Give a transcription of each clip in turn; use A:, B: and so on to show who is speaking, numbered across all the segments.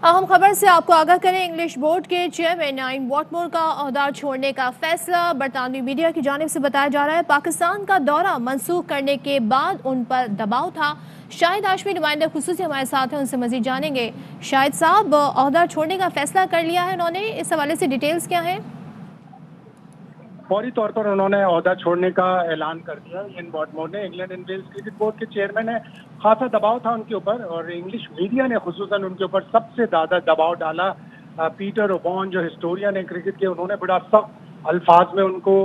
A: अहम खबर से आपको आगाह करें। इंग्लिश बोर्ड के चेयरमैन इयान वॉटमोर का ओहदा छोड़ने का फैसला बरतानवी मीडिया की जानिब से बताया जा रहा है। पाकिस्तान का दौरा मनसूख करने के बाद उन पर दबाव था। शाहिद हाशमी नुमाइंदा खुसूसी हमारे साथ हैं, उनसे मजीद जानेंगे। शाहिद साहब, ओहदा छोड़ने का फैसला कर लिया है उन्होंने, इस हवाले से डिटेल्स क्या है?
B: फौरी तौर पर उन्होंने ओहदा छोड़ने का ऐलान कर दिया। इयान वॉटमोर ने, England and Wales cricket board के चेयरमैन है, खासा दबाव था उनके ऊपर और इंग्लिश मीडिया ने खुसूसन उनके ऊपर सबसे ज्यादा दबाव डाला। पीटर ओबॉर्न जो हिस्टोरियन है क्रिकेट के, उन्होंने बड़ा सख्त अल्फाज में उनको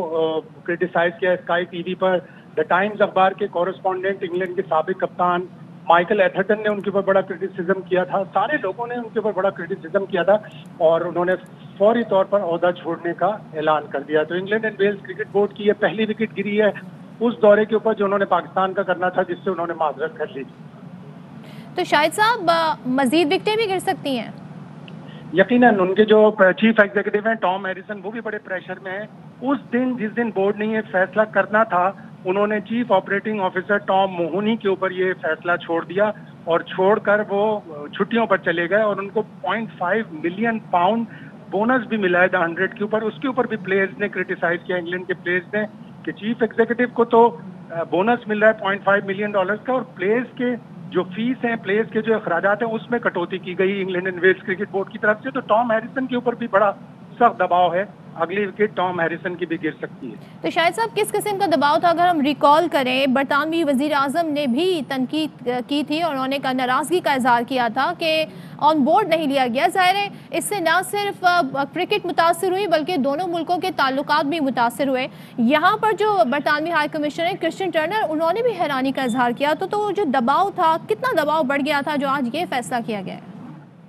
B: क्रिटिसाइज किया। स्काई टीवी पर द टाइम्स अखबार के कॉरेस्पॉन्डेंट, इंग्लैंड के साबिक कप्तान माइकल एथरटन ने उनके ऊपर बड़ा क्रिटिसिज्म किया था। सारे लोगों ने उनके ऊपर बड़ा क्रिटिसिज्म किया था और उन्होंने फौरी तौर पर ओहदा छोड़ने का ऐलान कर दिया। तो England and Wales cricket board की ये पहली विकेट गिरी है उस दौरे के ऊपर जो उन्होंने पाकिस्तान का करना था, जिससे उन्होंने माजरत कर ली।
A: तो शाहिद साहब, मजीद विकेटें भी गिर सकती हैं?
B: यकीनन उनके जो चीफ एग्जीक्यूटिव हैं टॉम हैरिसन, वो भी बड़े प्रेशर में हैं। उस दिन जिस दिन बोर्ड ने ये फैसला करना था, उन्होंने चीफ ऑपरेटिंग ऑफिसर टॉम मोहनी के ऊपर ये फैसला छोड़ दिया और छोड़कर वो छुट्टियों पर चले गए और उनको 0.5 मिलियन पाउंड बोनस भी मिला है द 100 के ऊपर। उसके ऊपर भी प्लेयर्स ने क्रिटिसाइज किया, इंग्लैंड के प्लेयर्स ने, कि चीफ एग्जीक्यूटिव को तो बोनस मिल रहा है 0.5 मिलियन डॉलर्स का और प्लेयर्स के जो फीस हैं, प्लेयर्स के जो अखराजात हैं, उसमें कटौती की गई England and Wales cricket board की तरफ से। तो टॉम हैरिसन के ऊपर भी बड़ा सख्त दबाव है, अगली विकेट टॉम हैरिसन की भी गिर सकती है।
A: तो शायद साहब, किस किस्म का दबाव था? अगर हम रिकॉल करें, बरतानवी वजीर आजम ने भी तनकीद की थी और उन्होंने नाराजगी का इजहार किया था कि ऑन बोर्ड नहीं लिया गया। ज़ाहिर है इससे ना सिर्फ क्रिकेट मुतासर हुई बल्कि दोनों मुल्कों के ताल्लुकात भी मुतासर हुए। यहाँ पर जो बरतानवी हाई कमिश्नर क्रिश्चियन टर्नर, उन्होंने भी हैरानी का इजहार किया। तो जो दबाव था, कितना दबाव बढ़ गया था जो आज ये फैसला किया गया है?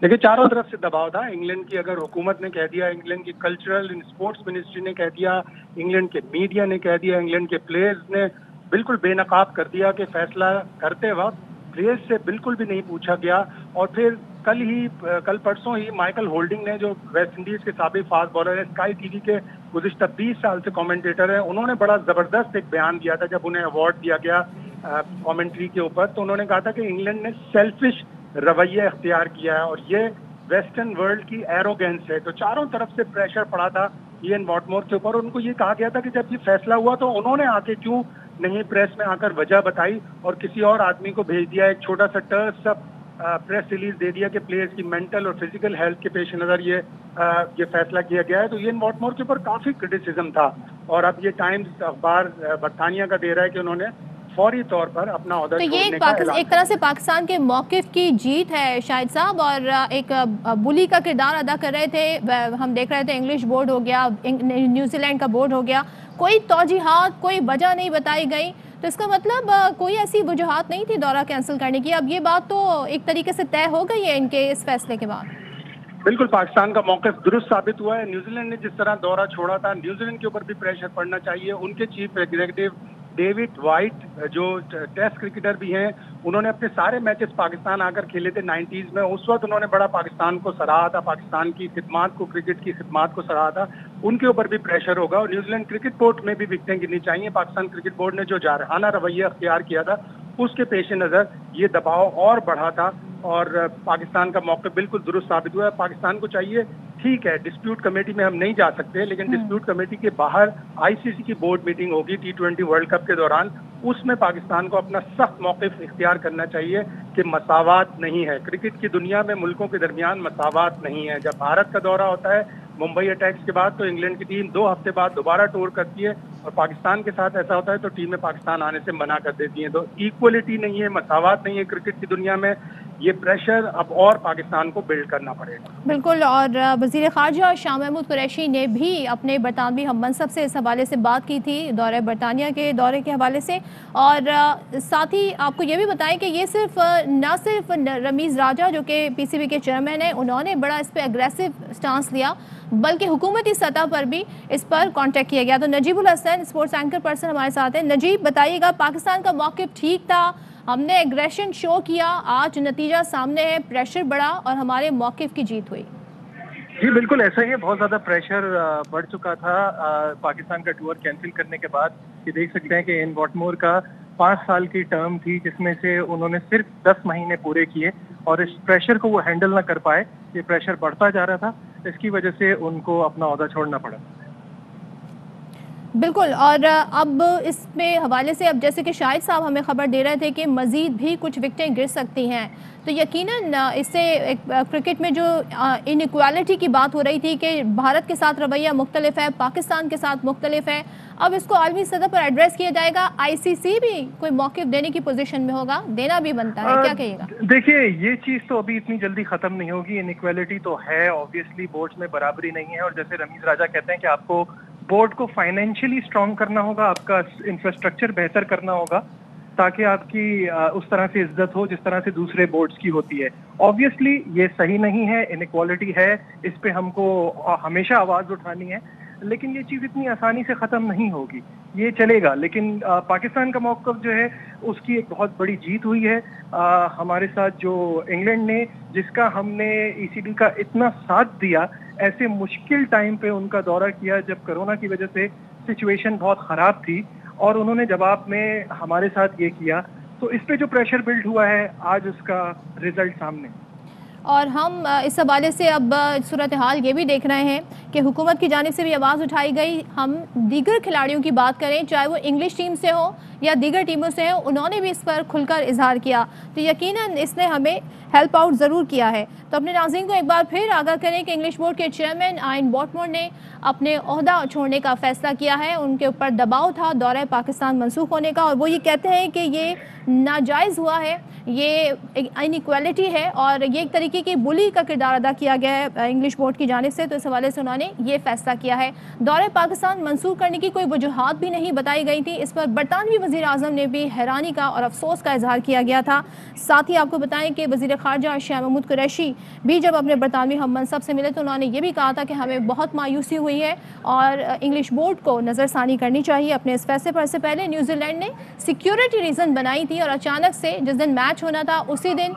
B: देखिए, चारों तरफ से दबाव था। इंग्लैंड की अगर हुकूमत ने कह दिया, इंग्लैंड की कल्चरल एंड स्पोर्ट्स मिनिस्ट्री ने कह दिया, इंग्लैंड के मीडिया ने कह दिया, इंग्लैंड के प्लेयर्स ने बिल्कुल बेनकाब कर दिया कि फैसला करते वक्त प्लेयर्स से बिल्कुल भी नहीं पूछा गया। और फिर कल परसों ही माइकल होल्डिंग ने, जो वेस्ट इंडीज के साबिक फास्ट बॉलर है, स्काई टीवी के गुज़िश्ता 20 साल से कमेंटेटर है, उन्होंने बड़ा जबरदस्त एक बयान दिया था जब उन्हें अवार्ड दिया गया कमेंट्री के ऊपर। तो उन्होंने कहा था कि इंग्लैंड ने सेल्फिश रवैया इख्तियार किया है और ये वेस्टर्न वर्ल्ड की एरोगेंस है। तो चारों तरफ से प्रेशर पड़ा था इयान वॉटमोर के ऊपर। उनको ये कहा गया था कि जब ये फैसला हुआ तो उन्होंने आके क्यों नहीं प्रेस में आकर वजह बताई और किसी और आदमी को भेज दिया, एक छोटा सा टर्स सा प्रेस रिलीज दे दिया कि प्लेयर्स की मेंटल और फिजिकल हेल्थ के पेश नज़र ये फैसला किया गया है। तो इयान वॉटमोर के ऊपर काफ़ी क्रिटिसिज्म था और अब ये टाइम्स अखबार बरतानिया का दे रहा है कि उन्होंने फौरी तौर पर अपना ओहदा छोड़ने का ऐलान।
A: एक तरह से पाकिस्तान के मौकिफ की जीत है शाहिद साहब, और एक बुली का किरदार अदा कर रहे थे। हम देख रहे थे इंग्लिश बोर्ड हो गया, न्यूजीलैंड का बोर्ड हो गया, कोई तौजीहात, कोई वजह नहीं बताई गई। तो इसका मतलब कोई ऐसी वजूहात नहीं थी दौरा कैंसिल करने की। अब ये बात तो एक तरीके से तय हो गई है इनके इस फैसले के बाद।
B: बिल्कुल पाकिस्तान का मौक़िफ़ दुरुस्त साबित हुआ है। न्यूजीलैंड ने जिस तरह दौरा छोड़ा था, न्यूजीलैंड के ऊपर भी प्रेशर पड़ना चाहिए। उनके चीफ एग्जीक्यूटिव डेविड वाइट, जो टेस्ट क्रिकेटर भी हैं, उन्होंने अपने सारे मैचेस पाकिस्तान आकर खेले थे 90s में। उस वक्त उन्होंने बड़ा पाकिस्तान को सराहा था, पाकिस्तान की खिदमात को, क्रिकेट की खिदमात को सराहा था। उनके ऊपर भी प्रेशर होगा और न्यूजीलैंड क्रिकेट बोर्ड में भी विकेटें गिरनी चाहिए। पाकिस्तान क्रिकेट बोर्ड ने जो जारहाना रवैया अख्तियार किया था, उसके पेश नज़र ये दबाव और बढ़ा था और पाकिस्तान का मौक़िफ़ बिल्कुल दुरुस्त साबित हुआ है। पाकिस्तान को चाहिए, ठीक है, डिस्प्यूट कमेटी में हम नहीं जा सकते, लेकिन डिस्प्यूट कमेटी के बाहर आईसीसी की बोर्ड मीटिंग होगी T20 वर्ल्ड कप के दौरान, उसमें पाकिस्तान को अपना सख्त मौक़िफ़ इख्तियार करना चाहिए कि मसावात नहीं है क्रिकेट की दुनिया में, मुल्कों के दरमियान मसावात नहीं है। जब भारत का दौरा होता है मुंबई अटैक्स के बाद, तो इंग्लैंड की टीम 2 हफ्ते बाद दोबारा टूर करती है और पाकिस्तान के साथ ऐसा होता है तो टीमें पाकिस्तान आने से मना कर देती हैं। तो इक्वलिटी नहीं है, मसावात नहीं है क्रिकेट की दुनिया में। ये प्रेशर अब और पाकिस्तान को बिल्ड करना पड़ेगा।
A: बिल्कुल। और वज़ीर ख़ारजा शाह महमूद कुरैशी ने भी अपने बरतानवी हम मनसब से इस हवाले से बात की थी, दौरे बरतानिया के दौरे के हवाले से। और साथ ही आपको ये भी बताएं कि ये ना सिर्फ रमीज़ राजा जो कि PCB के चेयरमैन हैं, उन्होंने बड़ा इस पर एग्रेसिव स्टांस लिया, बल्कि हुकूमती सतह पर भी इस पर कॉन्टेक्ट किया गया। तो Najibul Hasan, sports anchor person हमारे साथ हैं। नजीब, बताइएगा, पाकिस्तान का मौक़िफ़ ठीक था, हमने एग्रेशन शो किया, आज नतीजा सामने है, प्रेशर बढ़ा और हमारे मौक़िफ़ की जीत हुई?
C: जी बिल्कुल ऐसा ही है, बहुत ज़्यादा प्रेशर बढ़ चुका था पाकिस्तान का टूर कैंसिल करने के बाद। ये देख सकते हैं कि इयान वॉटमोर का 5 साल की टर्म थी जिसमें से उन्होंने सिर्फ 10 महीने पूरे किए और इस प्रेशर को वो हैंडल ना कर पाए, ये प्रेशर बढ़ता जा रहा था, इसकी वजह से उनको अपना ओहदा छोड़ना पड़ा।
A: बिल्कुल, और अब इसमें हवाले से अब जैसे कि शाहिद साहब हमें ख़बर दे रहे थे कि मज़ीद भी कुछ विकटें गिर सकती हैं, तो यकीनन इससे एक क्रिकेट में जो इनइक्वालिटी की बात हो रही थी कि भारत के साथ रवैया मुख्तलिफ है, पाकिस्तान के साथ मुख्तलिफ है, अब इसको आलमी सतह पर एड्रेस किया जाएगा। आईसीसी भी कोई मौक़िफ़ देने की पोजीशन में होगा, देना भी बनता है, क्या कहिएगा?
C: देखिए, ये चीज़ तो अभी इतनी जल्दी ख़त्म नहीं होगी। इनइक्वालिटी तो है, ऑब्वियसली बोर्ड्स में बराबरी नहीं है, और जैसे रमीज़ राजा कहते हैं कि आपको बोर्ड को फाइनेंशियली स्ट्रॉन्ग करना होगा, आपका इंफ्रास्ट्रक्चर बेहतर करना होगा ताकि आपकी उस तरह से इज्जत हो जिस तरह से दूसरे बोर्ड्स की होती है। ऑब्वियसली ये सही नहीं है, इनइक्वालिटी है, इस पे हमको हमेशा आवाज़ उठानी है, लेकिन ये चीज़ इतनी आसानी से ख़त्म नहीं होगी। ये चलेगा, लेकिन पाकिस्तान का मौक़िफ़ जो है उसकी एक बहुत बड़ी जीत हुई है। हमारे साथ जो इंग्लैंड ने, जिसका हमने ईसीबी का इतना साथ दिया, ऐसे मुश्किल टाइम पे उनका दौरा किया जब कोरोना की वजह से सिचुएशन बहुत ख़राब थी, और उन्होंने जवाब में हमारे साथ ये किया, तो इस पे जो प्रेशर बिल्ड हुआ है आज उसका रिजल्ट सामने।
A: और हम इस हवाले से अब सूरत हाल ये भी देख रहे हैं कि हुकूमत की जानिब से भी आवाज़ उठाई गई। हम दीगर खिलाड़ियों की बात करें, चाहे वो इंग्लिश टीम से हो या दीगर टीमों से हो, उन्होंने भी इस पर खुलकर इजहार किया, तो यकीनन इसने हमें हेल्प आउट ज़रूर किया है। तो अपने नाज़रीन को एक बार फिर आगाह करें कि इंग्लिश बोर्ड के चेयरमैन आइन वॉटमोर ने अपने ओहदा छोड़ने का फ़ैसला किया है। उनके ऊपर दबाव था दौरे पाकिस्तान मनसूख होने का, और वो ये कहते हैं कि ये नाजायज़ हुआ है, ये इनइक्वालिटी है और ये एक तरीके की बुली का किरदार अदा किया गया है इंग्लिश बोर्ड की जानिब से, तो इस हवाले से उन्होंने ये फ़ैसला किया है। दौरे पाकिस्तान मनसूख करने की कोई वजूहात भी नहीं बताई गई थी। इस पर बरतानवी वज़ीर आज़म ने भी हैरानी का और अफसोस का इजहार किया गया था। साथ ही आपको बताएं कि वज़ीर ख़ारजा शाह महमूद कुरैशी भी जब अपने बरतानवी हम मनसब से मिले तो उन्होंने ये भी कहा था कि हमें बहुत मायूसी हुई है और इंग्लिश बोर्ड को नज़रसानी करनी चाहिए अपने इस फैसले पर। इससे पहले न्यूजीलैंड ने सिक्योरिटी रीज़न बनाई थी और अचानक से जिस दिन मैच होना था उसी दिन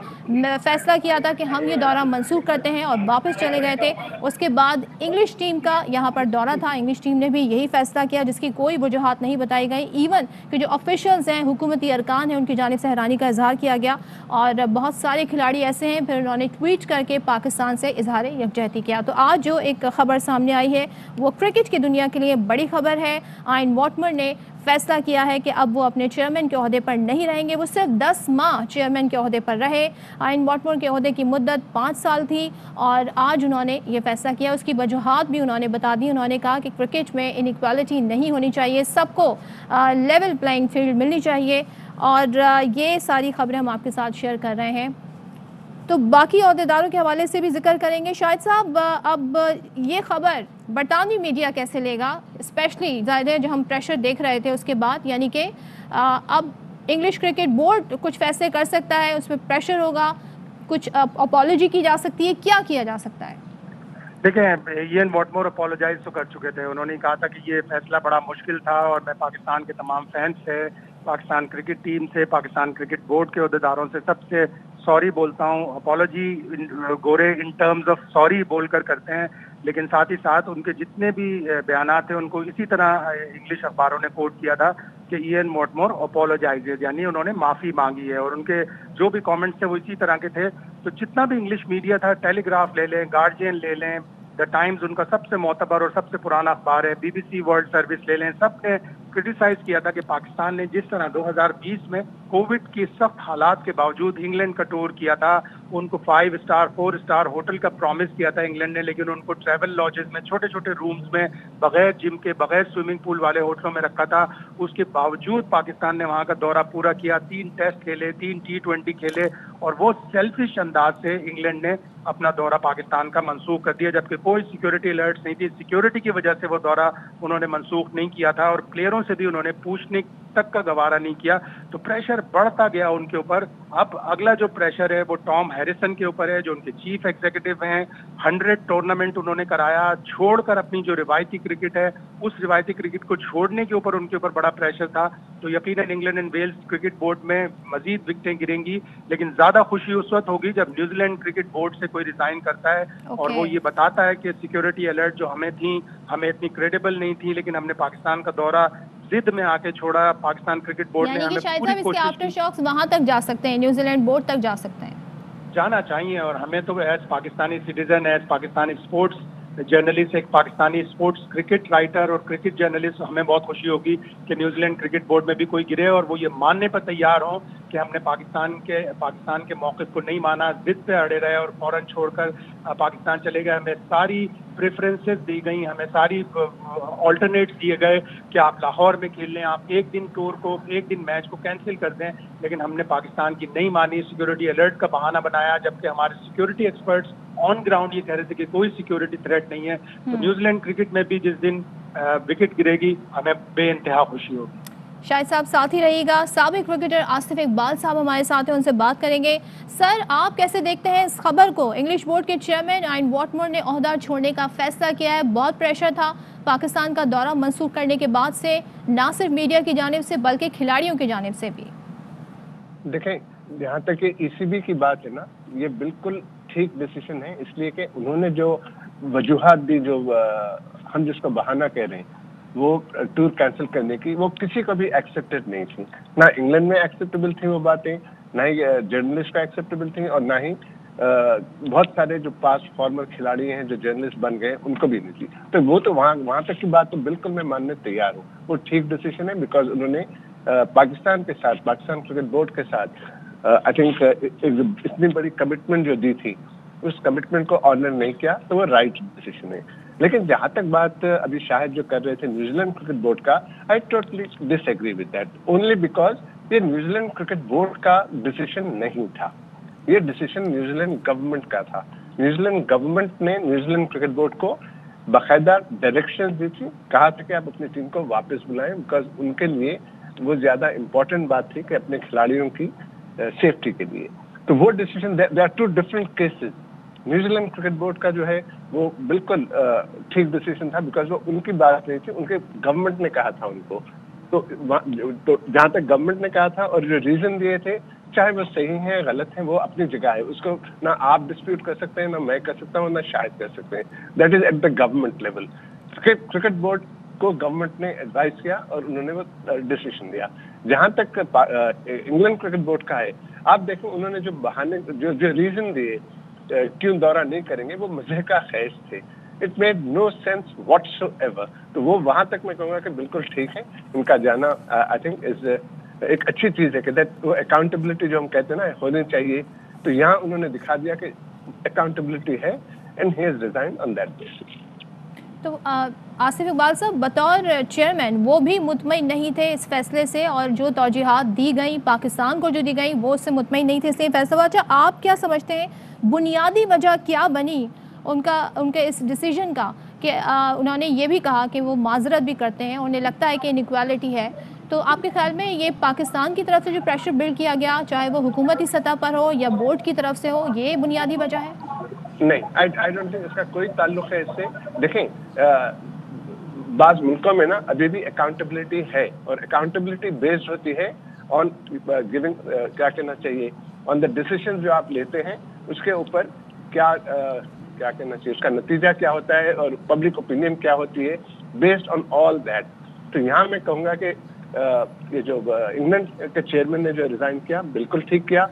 A: फैसला किया था कि हम ये दौरा मनसूख करते हैं और वापस चले गए थे। उसके बाद इंग्लिश टीम का यहाँ पर दौरा था, इंग्लिश टीम ने भी यही फैसला किया जिसकी कोई वजूहात नहीं बताई गई। इवन कि जो ऑफिशियल्स हैं, हुकूमती अरकान हैं, उनकी जानिब से हैरानी का इजहार किया गया और बहुत सारे खिलाड़ी ऐसे हैं फिर उन्होंने ट्वीट करके पाकिस्तान से इजहार यकजहती किया। तो आज जो एक खबर सामने आई है वो क्रिकेट की दुनिया के लिए बड़ी खबर है। आइन वॉटमर ने फैसला किया है कि अब वो अपने चेयरमैन के ओहदे पर नहीं रहेंगे। वो सिर्फ 10 माह चेयरमैन के ओहदे पर रहे। आइन वॉटमर के ओहदे की मुद्दत 5 साल थी और आज उन्होंने ये फैसला किया। उसकी वजूहात भी उन्होंने बता दी। उन्होंने कहा कि क्रिकेट में इनइक्वालिटी नहीं होनी चाहिए, सबको लेवल प्लेइंग फील्ड मिलनी चाहिए, और ये सारी खबरें हम आपके साथ शेयर कर रहे हैं। तो बाकी अहदेदारों के हवाले से भी जिक्र करेंगे। शाहिद साहब, अब ये खबर बरतानवी मीडिया कैसे लेगा, स्पेशली ज़्यादा जो हम प्रेशर देख रहे थे उसके बाद, यानी कि अब इंग्लिश क्रिकेट बोर्ड कुछ फैसले कर सकता है, उसमें प्रेशर होगा, कुछ अपॉलॉजी की जा सकती है, क्या किया जा सकता है?
B: देखें, इयन वॉटमोर अपोलोजाइज तो कर चुके थे। उन्होंने कहा था कि ये फैसला बड़ा मुश्किल था और मैं पाकिस्तान के तमाम फैंस से, पाकिस्तान क्रिकेट टीम से, पाकिस्तान क्रिकेट बोर्ड के अहदेदारों से सबसे सॉरी बोलता हूँ। Apology Gore in terms of sorry बोलकर करते हैं, लेकिन साथ ही साथ उनके जितने भी बयानात थे उनको इसी तरह इंग्लिश अखबारों ने कोट किया था कि इयन वॉटमोर अपोलोजाइजेज, यानी उन्होंने माफ़ी मांगी है, और उनके जो भी कमेंट्स थे वो इसी तरह के थे। तो जितना भी इंग्लिश मीडिया था, टेलीग्राफ ले लें, गार्जियन ले लें, द टाइम्स उनका सबसे मोतबर और सबसे पुराना अखबार है, BBC वर्ल्ड सर्विस ले लें, सब ने क्रिटिसाइज किया था कि पाकिस्तान ने जिस तरह 2020 में कोविड की सख्त हालात के बावजूद इंग्लैंड का टूर किया था, उनको 5 स्टार 4 स्टार होटल का प्रॉमिस किया था इंग्लैंड ने, लेकिन उनको ट्रैवल लॉजेस में छोटे छोटे रूम्स में बगैर जिम के, बगैर स्विमिंग पूल वाले होटलों में रखा था। उसके बावजूद पाकिस्तान ने वहां का दौरा पूरा किया, 3 टेस्ट खेले, 3 T20 खेले, और वो सेल्फिश अंदाज से इंग्लैंड ने अपना दौरा पाकिस्तान का मनसूख कर दिया, जबकि कोई सिक्योरिटी अलर्ट नहीं थी। सिक्योरिटी की वजह से वो दौरा उन्होंने मनसूख नहीं किया था और प्लेयरों से भी उन्होंने पूछने तक का गवारा नहीं किया। तो प्रेशर बढ़ता गया उनके ऊपर। अब अगला जो प्रेशर है वो टॉम हैरिसन के ऊपर है, जो उनके चीफ एग्जीक्यूटिव हैं। 100 टूर्नामेंट उन्होंने कराया, छोड़कर अपनी जो रिवायती क्रिकेट है उस रिवायती क्रिकेट को छोड़ने के ऊपर उनके ऊपर बड़ा प्रेशर था। तो यकीनन England and Wales cricket board में मजीद विकेटें गिरेंगी, लेकिन ज्यादा खुशी उस वक्त होगी जब न्यूजीलैंड क्रिकेट बोर्ड से कोई रिजाइन करता है और वो ये बताता है कि सिक्योरिटी अलर्ट जो हमें थी, हमें इतनी क्रेडिबल नहीं थी, लेकिन हमने पाकिस्तान का दौरा जिद में आके छोड़ा पाकिस्तान क्रिकेट बोर्ड ने।
A: यानी कि
B: हमें
A: शायद
B: पूरी
A: साहब इसके
B: कोशिश
A: आफ्टर
B: की,
A: शॉक्स वहां तक जा सकते हैं, न्यूजीलैंड बोर्ड तक जा सकते हैं,
B: जाना चाहिए। और हमें तो as Pakistani citizen, as Pakistani sports journalist, एक पाकिस्तानी स्पोर्ट्स क्रिकेट राइटर और क्रिकेट जर्नलिस्ट, हमें बहुत खुशी होगी कि न्यूजीलैंड क्रिकेट बोर्ड में भी कोई गिरे और वो ये मानने पर तैयार हो कि हमने पाकिस्तान के मौक़िफ़ को नहीं माना, जिद पे अड़े रहे और फौरन छोड़कर पाकिस्तान चले गए। हमें सारी प्रेफरेंसेस दी गई, हमें सारी ऑल्टरनेट्स दिए गए कि आप लाहौर में खेल लें, आप एक दिन मैच को कैंसिल कर दें, लेकिन हमने पाकिस्तान की नहीं मानी, सिक्योरिटी अलर्ट का बहाना बनाया, जबकि हमारे सिक्योरिटी एक्सपर्ट्स ऑन ग्राउंड ये कह रहे थे कि कोई सिक्योरिटी थ्रेट नहीं है। तो न्यूजीलैंड क्रिकेट में भी जिस दिन विकेट गिरेगी हमें बेइंतहा खुशी होगी।
A: शाहिद साहब साथ ही रहिएगा। साबिक क्रिकेटर आसिफ इकबाल साहब हमारे साथ हैं, उनसे बात करेंगे। सर, आप कैसे देखते हैं इस खबर को? इंग्लिश बोर्ड के चेयरमैन आयन वॉटमोर ने ओहदा छोड़ने का फैसला किया है। बहुत प्रेशर था पाकिस्तान का दौरा मंसूख करने के बाद से, ना सिर्फ मीडिया की जानिब से बल्कि खिलाड़ियों की जानिब से भी।
D: देखें, जहाँ तक ये ECB की बात है ना, ये बिल्कुल ठीक डिसीजन है, इसलिए कि उन्होंने जो वजूहात दी, जो हम जिसको बहाना कह रहे हैं, वो टूर कैंसिल करने की, वो किसी को भी एक्सेप्टेड नहीं थी। ना इंग्लैंड में एक्सेप्टेबल थी वो बातें, ना ही जर्नलिस्ट का एक्सेप्टेबल थी, और ना ही बहुत सारे जो पास्ट फॉर्मर खिलाड़ी हैं जो जर्नलिस्ट बन गए उनको भी नहीं थी। तो वो तो वहाँ तक की बात तो बिल्कुल मैं मानने तैयार हूँ, वो ठीक डिसीजन है, बिकॉज उन्होंने पाकिस्तान के साथ, पाकिस्तान क्रिकेट बोर्ड के साथ आई थिंक इतनी बड़ी कमिटमेंट जो दी थी, उस कमिटमेंट को ऑनर नहीं किया, तो वो राइट डिसीजन है। लेकिन जहां तक बात अभी शाहिद जो कर रहे थे न्यूजीलैंड क्रिकेट बोर्ड का, I totally disagree with that, only because ये न्यूजीलैंड क्रिकेट बोर्ड का डिसीजन नहीं था, ये डिसीजन न्यूजीलैंड गवर्नमेंट का था। न्यूजीलैंड गवर्नमेंट ने न्यूजीलैंड क्रिकेट बोर्ड को बाकायदा डायरेक्शन दी थी, कहा था कि आप अपनी टीम को वापस बुलाएं, बिकॉज उनके लिए वो ज्यादा इंपॉर्टेंट बात थी कि अपने खिलाड़ियों की सेफ्टी के लिए। तो वो decision, there are two different cases. New Zealand cricket board का जो है वो बिल्कुल ठीक डिसीजन था, बिकॉज वो उनकी बात नहीं थी, उनके गवर्नमेंट ने कहा था उनको। तो जहाँ तक गवर्नमेंट ने कहा था और जो रीजन दिए थे, चाहे वो सही है गलत है, वो अपनी जगह है, उसको ना आप डिस्प्यूट कर सकते हैं, ना मैं कर सकता हूँ, ना शायद कर सकते हैं। That is at the government level. Cricket board को गवर्नमेंट ने एडवाइस किया और उन्होंने वो डिसीजन दिया। जहां तक इंग्लैंड क्रिकेट बोर्ड का है, आप देखें उन्होंने जो बहाने, जो रीजन दिए क्यों दौरा नहीं करेंगे, वो मजे का खैस थे। It made no sense whatsoever. तो वो वहां तक मैं कहूँगा कि बिल्कुल ठीक है, उनका जाना आई थिंक इज एक अच्छी चीज है कि दैट वो अकाउंटेबिलिटी जो हम कहते हैं ना होनी चाहिए। तो यहाँ उन्होंने दिखा दिया कि अकाउंटेबिलिटी है, and he has resigned on that basis.
A: तो आसिफ इकबाल साहब बतौर चेयरमैन वो भी मुतमईन नहीं थे इस फैसले से, और जो तौजीहात दी गई पाकिस्तान को जो दी गई वो उससे मुतमईन नहीं थे, इसलिए फैसला। अच्छा, आप क्या समझते हैं बुनियादी वजह क्या बनी उनके इस डिसीजन का कि उन्होंने ये भी कहा कि वो माजरत भी करते हैं, उन्हें लगता है कि इनइक्वालिटी है। तो आपके ख्याल में ये पाकिस्तान की तरफ से जो प्रेशर बिल्ड किया गया, चाहे वो हुकूमती सतह पर हो या बोर्ड की तरफ से हो, ये बुनियादी वजह है?
D: नहीं, आई डोंट थिंक इसका कोई ताल्लुक है इससे। देखें, बाज़ मुल्कों में ना अभी भी अकाउंटेबिलिटी है, और अकाउंटेबिलिटी बेस्ड होती है ऑन गिविंग, क्या कहना चाहिए, ऑन द डिसीजन जो आप लेते हैं उसके ऊपर क्या कहना चाहिए, उसका नतीजा क्या होता है और पब्लिक ओपिनियन क्या होती है, बेस्ड ऑन ऑल दैट। तो यहाँ मैं कहूँगा कि ये जो इंग्लैंड के चेयरमैन ने जो रिजाइन किया, बिल्कुल ठीक किया।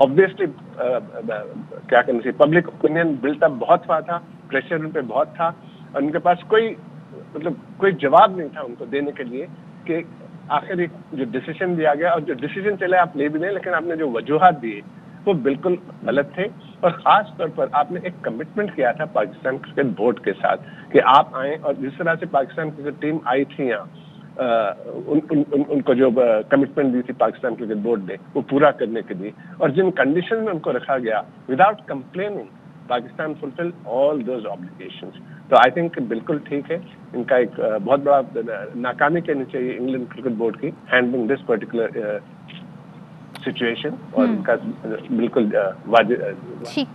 D: ऑब्वियसली क्या कहना चाहिए, पब्लिक ओपिनियन बिल्टअप बहुत हुआ था, प्रेशर उन पर बहुत था, और उनके पास कोई जवाब नहीं था उनको देने के लिए कि आखिर एक जो डिसीजन दिया गया, और जो डिसीजन चले आप ले भी नहीं, लेकिन आपने जो वजूहात दिए वो बिल्कुल गलत थे। और खास तौर पर आपने एक कमिटमेंट किया था पाकिस्तान क्रिकेट बोर्ड के साथ कि आप आए, और जिस तरह से पाकिस्तान क्रिकेट टीम आई थी यहाँ, उनको जो कमिटमेंट दी थी पाकिस्तान क्रिकेट बोर्ड ने वो पूरा करने के लिए, और जिन कंडीशन में उनको रखा गया, without complaining Pakistan fulfil all those obligations. तो आई थिंक बिल्कुल ठीक है। इनका एक बहुत बड़ा नाकामी कहनी चाहिए इंग्लैंड क्रिकेट बोर्ड की, हैंडलिंग दिस पर्टिकुलर सिचुएशन, और इनका बिल्कुल
A: ठीक।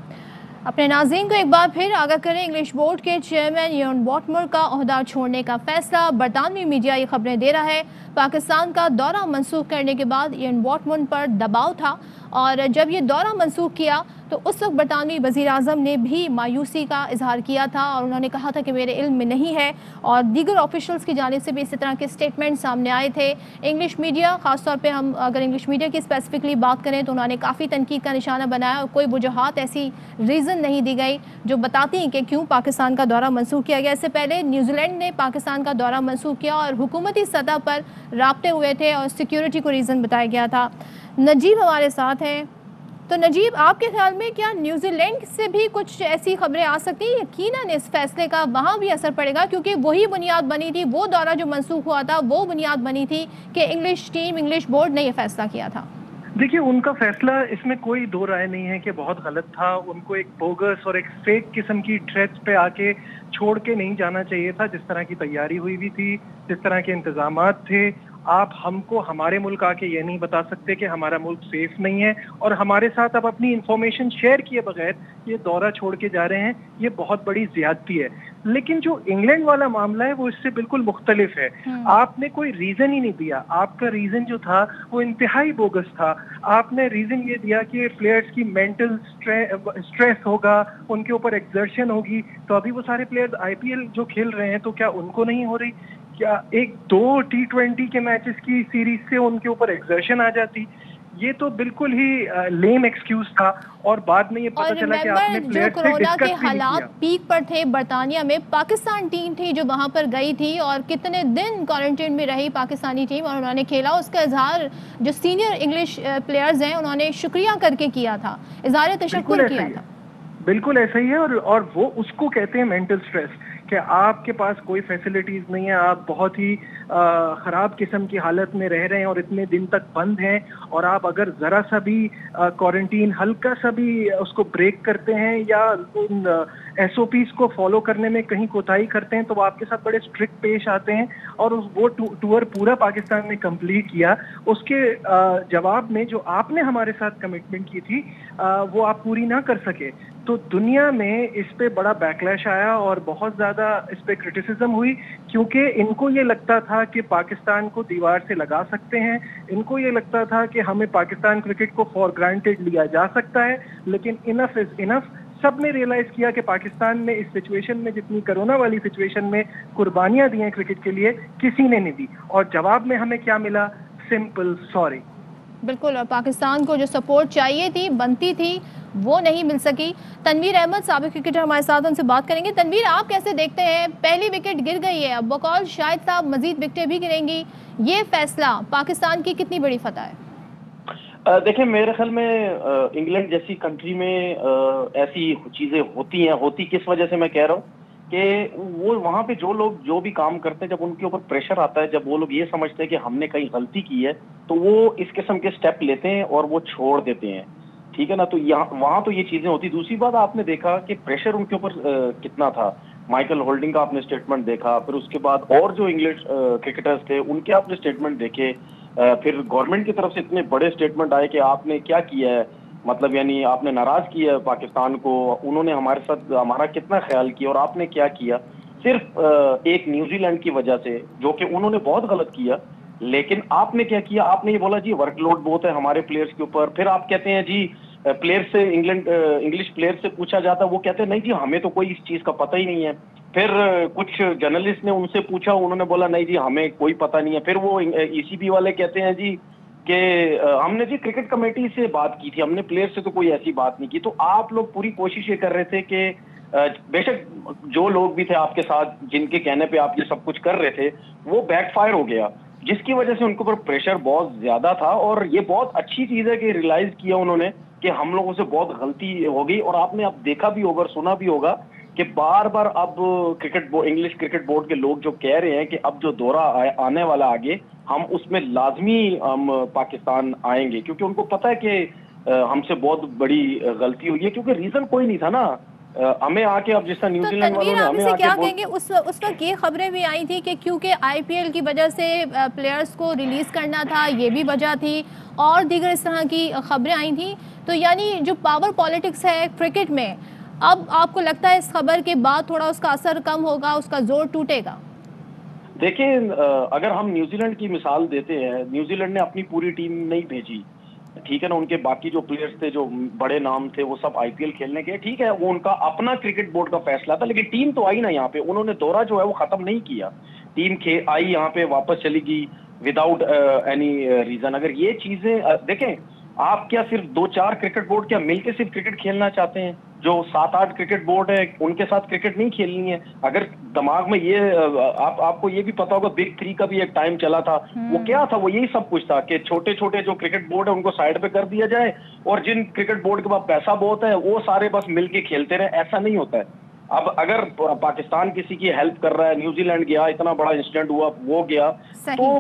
A: अपने नाज़रीन को एक बार फिर आगाह करें, इंग्लिश बोर्ड के चेयरमैन आयन वॉटमोर का ओहदा छोड़ने का फैसला। बरतानवी मीडिया ये खबरें दे रहा है पाकिस्तान का दौरा मंसूख करने के बाद आयन वॉटमोर पर दबाव था, और जब ये दौरा मंसूख किया تو اس وقت برطانوی وزیر اعظم نے بھی مایوسی کا اظہار کیا تھا اور انہوں نے کہا تھا کہ میرے علم میں نہیں ہے، اور دیگر آفیشلز کی جانب سے بھی اسی طرح کے اسٹیٹمنٹ سامنے آئے تھے۔ انگلش میڈیا، خاص طور پہ ہم اگر انگلش میڈیا کی اسپیسیفکلی بات کریں تو انہوں نے کافی تنقید کا نشانہ بنایا، اور کوئی وجوہات ایسی ریزن نہیں دی گئی جو بتاتی ہیں کہ کیوں پاکستان کا دورہ منسوخ کیا گیا۔ اس سے پہلے نیوزی لینڈ نے پاکستان کا دورہ منسوخ کیا اور حکومتی سطح پر رابطے ہوئے تھے اور سیکیورٹی کو ریزن بتایا گیا تھا۔ نجیب ہمارے ساتھ ہیں، تو نجیب، آپ کے خیال میں کیا نیوزی لینڈ سے بھی کچھ ایسی خبریں آ سکتی ہیں؟ یقیناً اس فیصلے کا وہاں بھی اثر پڑے گا، کیونکہ وہی بنیاد بنی تھی، وہ دورہ جو منسوخ ہوا تھا وہ بنیاد بنی تھی کہ انگلش ٹیم، انگلش بورڈ نے یہ فیصلہ کیا تھا۔
C: دیکھیے، ان کا فیصلہ اس میں کوئی دو رائے نہیں ہے کہ بہت غلط تھا۔ ان کو ایک بوگس اور ایک فیک قسم کی تھریٹس پہ آ کے چھوڑ کے نہیں جانا چاہیے تھا۔ جس طرح کی تیاری ہوئی بھی تھی، جس طرح کے انتظامات تھے، آپ ہم کو ہمارے ملک آ کے یہ نہیں بتا سکتے کہ ہمارا ملک سیف نہیں ہے اور ہمارے ساتھ اب اپنی انفارمیشن شیئر کیے بغیر یہ دورہ چھوڑ کے جا رہے ہیں۔ یہ بہت بڑی زیادتی ہے۔ لیکن جو انگلینڈ والا معاملہ ہے وہ اس سے بالکل مختلف ہے۔ آپ نے کوئی ریزن ہی نہیں دیا۔ آپ کا ریزن جو تھا وہ انتہائی بوگس تھا۔ آپ نے ریزن یہ دیا کہ پلیئرز کی مینٹل سٹریس ہوگا، ان کے اوپر ایکزرشن ہوگی۔ تو ابھی وہ سارے پلیئرز آئی پی ایل جو کھیل رہے ہیں تو کیا ان کو نہیں ہو رہی؟ کیا ایک دو T20 کے میچز کی سیریز سے ان کے اوپر ایکزرشن آ جاتی؟ یہ تو بالکل ہی لیم ایکسکیوز تھا، اور بعد میں یہ پتہ چلا کہ آپ نے پلیئر سے
A: کورونا کے
C: ڈسکس بھی نہیں کیا۔
A: حالات پیک پر تھے برطانیہ میں، پاکستان ٹیم تھی جو وہاں پر گئی تھی اور کتنے دن کوارنٹین میں رہی پاکستانی ٹیم، اور انہوں نے کھیلا۔ اس کا اظہار جو سینئر انگلش پلیئرز ہیں انہوں نے شکریہ کر کے کیا تھا، اظہار تشکر کیا تھا۔
C: بالکل ایسا ہی ہے، اور وہ اس کو کہتے ہیں مینٹل سٹریس، کہ آپ کے پاس کوئی فیسلٹیز نہیں ہے، آپ بہت ہی خراب قسم کی حالت میں رہ رہے ہیں اور اتنے دن تک بند ہیں، اور آپ اگر ذرا سا بھی کوارنٹین ہلکا سا بھی اس کو بریک کرتے ہیں یا ان ایس او پیز کو فالو کرنے میں کہیں کوتاہی کرتے ہیں تو وہ آپ کے ساتھ بڑے اسٹرکٹ پیش آتے ہیں، اور وہ ٹور پورا پاکستان نے کمپلیٹ کیا۔ اس کے جواب میں جو آپ نے ہمارے ساتھ کمٹمنٹ کی تھی وہ آپ پوری نہ کر سکے، تو دنیا میں اس پہ بڑا بیکلیش آیا اور بہت زیادہ اس پہ کرٹیسزم ہوئی، کیونکہ ان کو یہ لگتا تھا کہ پاکستان کو دیوار سے لگا سکتے ہیں، ان کو یہ لگتا تھا کہ ہمیں پاکستان کرکٹ کو فار گرانٹیڈ لیا جا سکتا ہے، لیکن انف از انف۔ سب نے ریئلائز کیا کہ پاکستان نے اس سچویشن میں جتنی کرونا والی سچویشن میں قربانیاں دی ہیں کرکٹ کے لیے، کسی نے نہیں دی، اور جواب میں ہمیں کیا ملا؟ Simple sorry.
A: بالکل، اور پاکستان کو جو سپورٹ چاہیے تھی، بنتی تھی، وہ نہیں مل سکی۔ تنویر احمد سابق کرکٹر ہمارے ساتھ، ان سے بات کریں گے۔ تنویر، آپ کیسے دیکھتے ہیں؟ پہلی وکٹ گر گئی ہے، اب بقول شاہد صاحب مزید وکٹیں بھی گریں گی، یہ فیصلہ پاکستان کی کتنی بڑی فتح ہے؟
E: دیکھیں، میرے خیال میں انگلینڈ جیسی کنٹری میں ایسی چیزیں ہوتی کس وجہ سے میں کہہ رہا ہوں کہ وہ وہاں پہ جو لوگ جو بھی کام کرتے ہیں، جب ان کے اوپر پریشر آتا ہے، جب وہ لوگ یہ سمجھتے ہیں کہ ہم نے کہیں غلطی کی ہے، تو وہ اس قسم کے سٹیپ لیتے ہیں اور وہ چھوڑ دیتے ہیں، ٹھیک ہے نا؟ تو وہاں تو یہ چیزیں ہوتی۔ دوسری بات، آپ نے دیکھا کہ پریشر ان کے اوپر کتنا تھا۔ مائیکل ہولڈنگ کا آپ نے اسٹیٹمنٹ دیکھا، پھر اس کے بعد اور جو انگلش کرکٹرز تھے ان کے آپ نے اسٹیٹمنٹ دیکھے، پھر گورنمنٹ کی طرف سے اتنے بڑے اسٹیٹمنٹ آئے کہ آپ نے کیا کیا ہے، مطلب یعنی آپ نے ناراض کیا ہے پاکستان کو، انہوں نے ہمارے ساتھ ہمارا کتنا خیال کیا اور آپ نے کیا کیا، صرف ایک نیوزی لینڈ کی وجہ سے، جو کہ انہوں نے بہت غلط کیا۔ لیکن آپ نے کیا کیا؟ آپ نے یہ بولا جی ورک لوڈ بہت ہے ہمارے پلیئرز کے اوپر، پھر آپ کہتے ہیں جی پلیئر سے انگلش پلیئر سے پوچھا جاتا ہے، وہ کہتے ہیں نہیں جی ہمیں تو کوئی اس چیز کا پتہ ہی نہیں ہے۔ پھر کچھ جرنلسٹ نے ان سے پوچھا، انہوں نے بولا نہیں جی ہمیں کوئی پتہ نہیں ہے۔ پھر وہ ای سی بی والے کہتے ہیں جی کہ ہم نے جی کرکٹ کمیٹی سے بات کی تھی، ہم نے پلیئر سے تو کوئی ایسی بات نہیں کی۔ تو آپ لوگ پوری کوشش یہ کر رہے تھے کہ بے شک جو لوگ بھی تھے آپ کے ساتھ جن کے کہنے پہ آپ یہ سب کچھ کر رہے تھے، وہ بیک فائر ہو گیا، جس کی وجہ سے ان کے اوپر پریشر بہت زیادہ تھا۔ اور یہ بہت اچھی چیز ہے کہ ریئلائز کیا انہوں نے کہ ہم لوگوں سے بہت غلطی ہو گئی۔ اور آپ نے اب دیکھا بھی ہوگا، سنا بھی ہوگا کہ بار بار اب انگلش کرکٹ بورڈ کے لوگ جو کہہ رہے ہیں کہ اب جو دورہ آنے والا آگے، ہم اس میں لازمی ہم پاکستان آئیں گے، کیونکہ ان کو پتہ ہے کہ ہم سے بہت بڑی غلطی ہوئی ہے، کیونکہ ریزن کوئی نہیں تھا نا ہمیں آ کے، اب جس طرح نیوزی لینڈ والوں نے ہمیں آ کے
A: کیا کہیں گے؟ اس وقت یہ خبریں بھی آئی تھی کہ کیونکہ آئی پی ایل کی وجہ سے پلیئرز کو ریلیز کرنا تھا، یہ بھی وجہ تھی، اور دیگر اس طرح کی خبریں آئی تھیں۔ تو یعنی جو پاور پالیٹکس ہے کرکٹ میں، اب آپ کو لگتا ہے اس خبر کے بعد تھوڑا اس کا اثر کم ہوگا، اس کا زور ٹوٹے گا؟
E: دیکھیں، اگر ہم نیوزی لینڈ کی مثال دیتے ہیں، نیوزی لینڈ نے اپنی پوری ٹیم نہیں بھیجی، ٹھیک ہے نا, ان کے باقی جو پلیئرز تھے جو بڑے نام تھے وہ سب IPL کھیلنے کے, ٹھیک ہے وہ ان کا اپنا کرکٹ بورڈ کا فیصلہ تھا, لیکن ٹیم تو آئی نا یہاں پہ, انہوں نے دورہ جو ہے وہ ختم نہیں کیا, ٹیم آئی یہاں پہ واپس چلی گئی وداؤٹ اینی ریزن. اگر یہ چیزیں دیکھیں, آپ کیا صرف 2-4 کرکٹ بورڈ کیا مل کے صرف کرکٹ کھیلنا چاہتے ہیں؟ جو 7-8 کرکٹ بورڈ ہے ان کے ساتھ کرکٹ نہیں کھیلنی ہے. اگر دماغ میں یہ آپ کو یہ بھی پتا ہوگا بگ 3 کا بھی ایک ٹائم چلا تھا, وہ کیا تھا, وہ یہی سب کچھ تھا کہ چھوٹے چھوٹے جو کرکٹ بورڈ ہے ان کو سائڈ پہ کر دیا جائے, اور جن کرکٹ بورڈ کے پاس پیسہ بہت ہے وہ سارے بس مل کے کھیلتے رہے. ایسا نہیں ہوتا ہے. اب اگر پاکستان کسی کی ہیلپ کر رہا ہے, نیوزی لینڈ گیا, اتنا بڑا انسیڈنٹ ہوا, وہ گیا, تو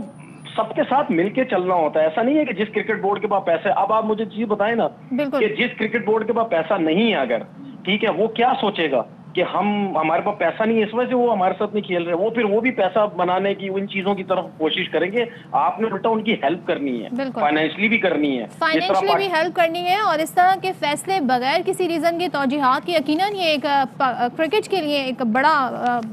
E: سب کے ساتھ مل کے چلنا ہوتا ہے. ایسا نہیں ہے کہ جس کرکٹ بورڈ کے پاس پیسے, اب آپ مجھے چیز بتائیں نا کہ جس کرکٹ بورڈ کے پاس پیسہ نہیں ہے اگر, ٹھیک ہے, وہ کیا سوچے گا کہ ہمارے پاس پیسہ نہیں ہے اس وجہ سے وہ ہمارے ساتھ نہیں کھیل رہے. وہ پھر وہ بھی پیسہ بنانے کی ان چیزوں کی طرف کوشش کریں گے. آپ نے الٹا ان کی ہیلپ کرنی ہے, فائنینشلی بھی کرنی ہے,
A: فائنینشلی بھی ہیلپ کرنی ہے, اور اس طرح کے فیصلے بغیر کسی ریزن کی توجیحات کی یقیناً یہ ایک کرکٹ کے لیے ایک بڑا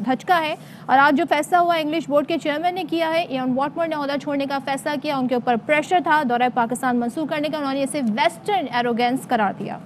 A: دھچکا ہے. اور آج جو فیصلہ ہوا انگلش بورڈ کے چیئرمین نے کیا ہے, ایان واٹمور نے عہدہ چھوڑنے کا فیصلہ کیا, ان کے اوپر پریشر تھا دورہ پاکستان منسوخ کرنے کا, انہوں نے اسے ویسٹرن ایروگینس قرار دیا.